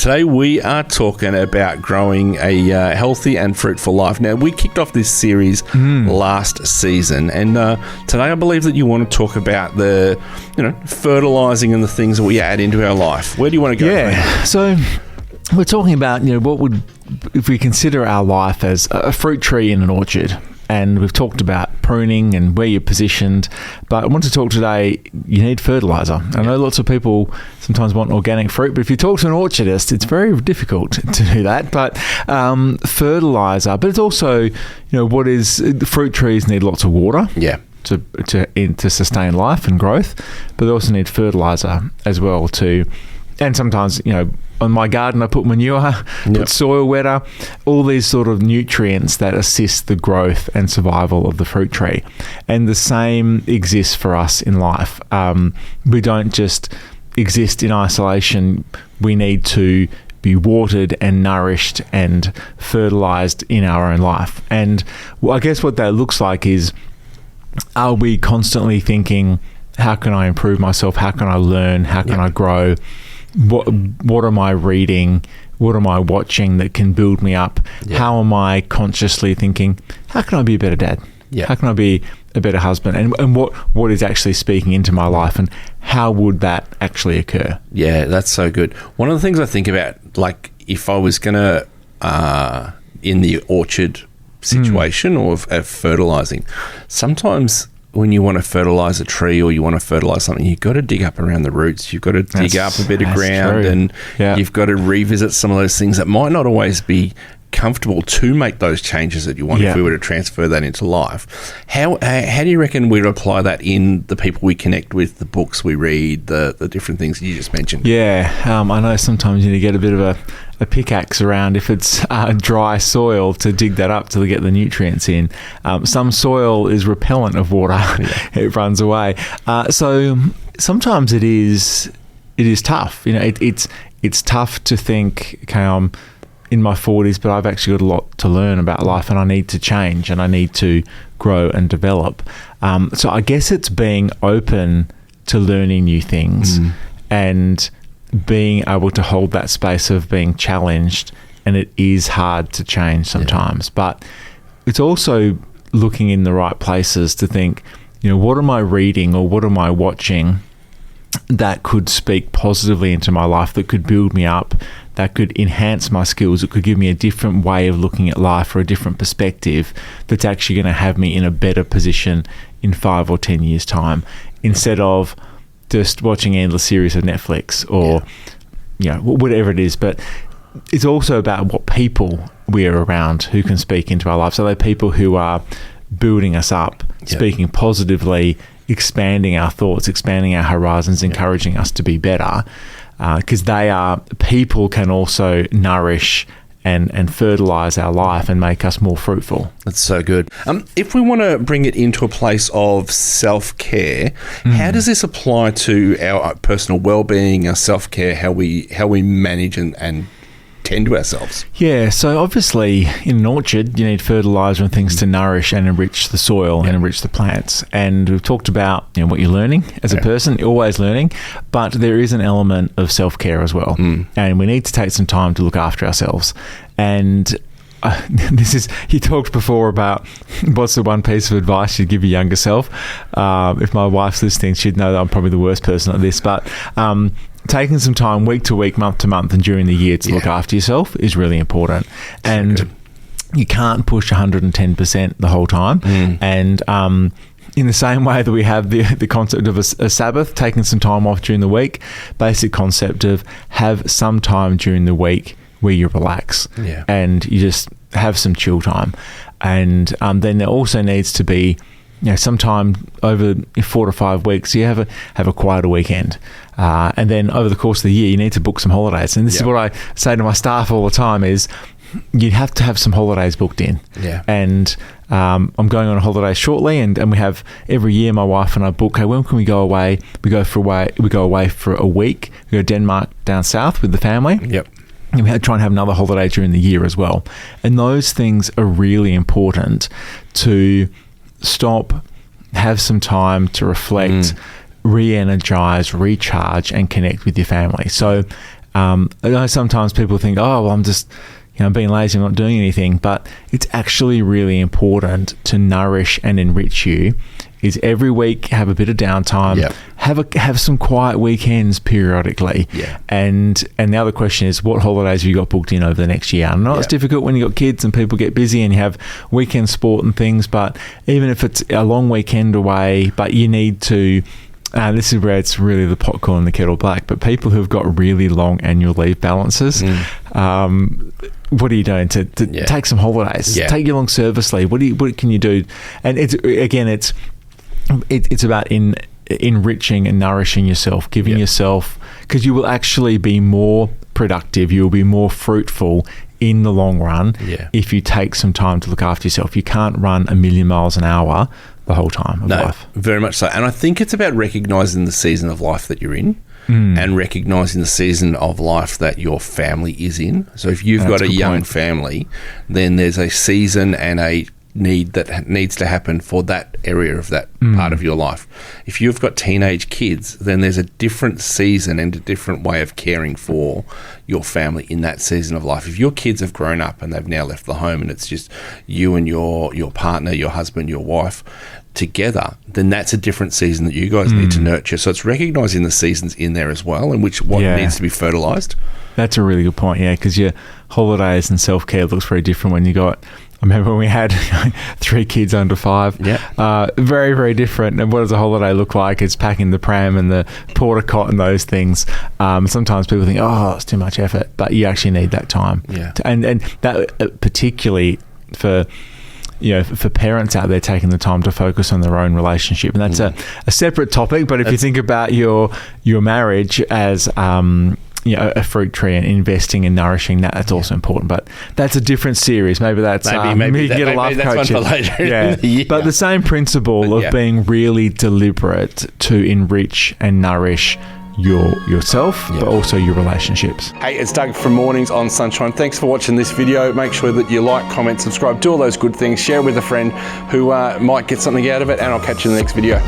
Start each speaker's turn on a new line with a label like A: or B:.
A: today we are talking about growing a healthy and fruitful life. Now, we kicked off this series last season, and today I believe that you want to talk about the, fertilizing and the things that we add into our life. Where do you want to go?
B: Yeah, so we're talking about, what would, if we consider our life as a fruit tree in an orchard. And we've talked about pruning and where you're positioned. But I want to talk today, you need fertilizer. I know lots of people sometimes want organic fruit, but if you talk to an orchardist, it's very difficult to do that. But fertilizer, but it's also, the fruit trees need lots of water.
A: Yeah.
B: To sustain life and growth, but they also need fertilizer as well too. And sometimes, on my garden, I put manure, put soil wetter, all these sort of nutrients that assist the growth and survival of the fruit tree. And the same exists for us in life. We don't just exist in isolation. We need to be watered and nourished and fertilized in our own life. And I guess what that looks like is, are we constantly thinking, how can I improve myself? How can I learn? How can I grow? What am I reading? What am I watching that can build me up? How am I consciously thinking, how can I be a better dad? How can I be a better husband? And what is actually speaking into my life, and how would that actually occur? Yeah,
A: that's so good. One of the things I think about, like if I was going to, in the orchard situation or of fertilizing, sometimes when you want to fertilize a tree or you want to fertilize something, you've got to dig up around the roots. You've got to dig up a bit of ground, and you've got to revisit some of those things that might not always be comfortable to make those changes that you want if we were to transfer that into life. How do you reckon we'd apply that in the people we connect with, the books we read, the different things you just mentioned?
B: I know sometimes you need to get a bit of a pickaxe around if it's dry soil to dig that up to get the nutrients in. Some soil is repellent of water. It runs away. So sometimes it is tough. It's tough to think, okay, I'm in my 40s, but I've actually got a lot to learn about life, and I need to change and I need to grow and develop. So I guess it's being open to learning new things and being able to hold that space of being challenged. And it is hard to change sometimes, but it's also looking in the right places to think, what am I reading or what am I watching that could speak positively into my life, that could build me up, that could enhance my skills, it could give me a different way of looking at life or a different perspective that's actually going to have me in a better position in 5 or 10 years' time, instead of just watching endless series of Netflix or whatever it is. But it's also about what people we're around who can speak into our lives. So they're people who are building us up, speaking positively, expanding our thoughts, expanding our horizons, encouraging us to be better, because people can also nourish and fertilize our life and make us more fruitful.
A: That's so good. If we want to bring it into a place of self-care, how does this apply to our personal well-being, our self-care, how we manage and tend to ourselves? So obviously in an orchard you need fertilizer and things to nourish and enrich the soil and enrich the plants. And we've talked about what you're learning as a person. You're always learning, but there is an element of self-care as well. And we need to take some time to look after ourselves. And you talked before about what's the one piece of advice you'd give your younger self. If my wife's listening, she'd know that I'm probably the worst person at this, but taking some time week to week, month to month, and during the year to look after yourself is really important. And you can't push 110% the whole time. And in the same way that we have the concept of a Sabbath, taking some time off during the week, basic concept of have some time during the week where you relax and you just have some chill time. And then there also needs to be sometime over 4 to 5 weeks, you have a quieter weekend. And then over the course of the year, you need to book some holidays. And this is what I say to my staff all the time is, you have to have some holidays booked in. And I'm going on a holiday shortly, and we have every year my wife and I book, okay, when can we go away? We go away for a week. We go to Denmark down south with the family. And we try and have another holiday during the year as well. And those things are really important to stop, have some time to reflect, re-energize, recharge, and connect with your family. So
B: I know sometimes people think, oh, well, I'm just, I'm being lazy, I'm not doing anything. But it's actually really important to nourish and enrich you. Is every week have a bit of downtime, have some quiet weekends periodically, and the other question is, what holidays have you got booked in over the next year? I know it's difficult when you got kids and people get busy and you have weekend sport and things, but even if it's a long weekend away, but you need to. This is where it's really the pot calling the kettle black. But people who've got really long annual leave balances. What are you doing to take some holidays? Take your long service leave. What can you do? And it's about enriching and nourishing yourself, giving yourself, because you will actually be more productive, you will be more fruitful in the long run if you take some time to look after yourself. You can't run 1,000,000 miles an hour the whole time of life.
A: Very much so. And I think it's about recognising the season of life that you're in. And recognising the season of life that your family is in. So if you've got a young family, then there's a season and a need that needs to happen for that area of that part of your life. If you've got teenage kids, then there's a different season and a different way of caring for your family in that season of life. If your kids have grown up and they've now left the home and it's just you and your partner, your husband, your wife together, then that's a different season that you guys need to nurture. So it's recognising the seasons in there as well, and what needs to be fertilised. That's a really good point, because your holidays and self-care looks very different when you got... I remember when we had 3 kids under 5. Very, very different. And what does a holiday look like? It's packing the pram and the porta cot and those things. Sometimes people think, oh, it's too much effort, but you actually need that time. And that particularly for parents out there taking the time to focus on their own relationship. And that's a separate topic. But if you think about your marriage as a fruit tree and investing and nourishing that's also important. But that's a different series. Maybe that's maybe get a life coach. One for later. But the same principle of being really deliberate to enrich and nourish yourself, but also your relationships. Hey, it's Doug from Mornings on Sunshine. Thanks for watching this video. Make sure that you like, comment, subscribe, do all those good things. Share with a friend who might get something out of it, and I'll catch you in the next video.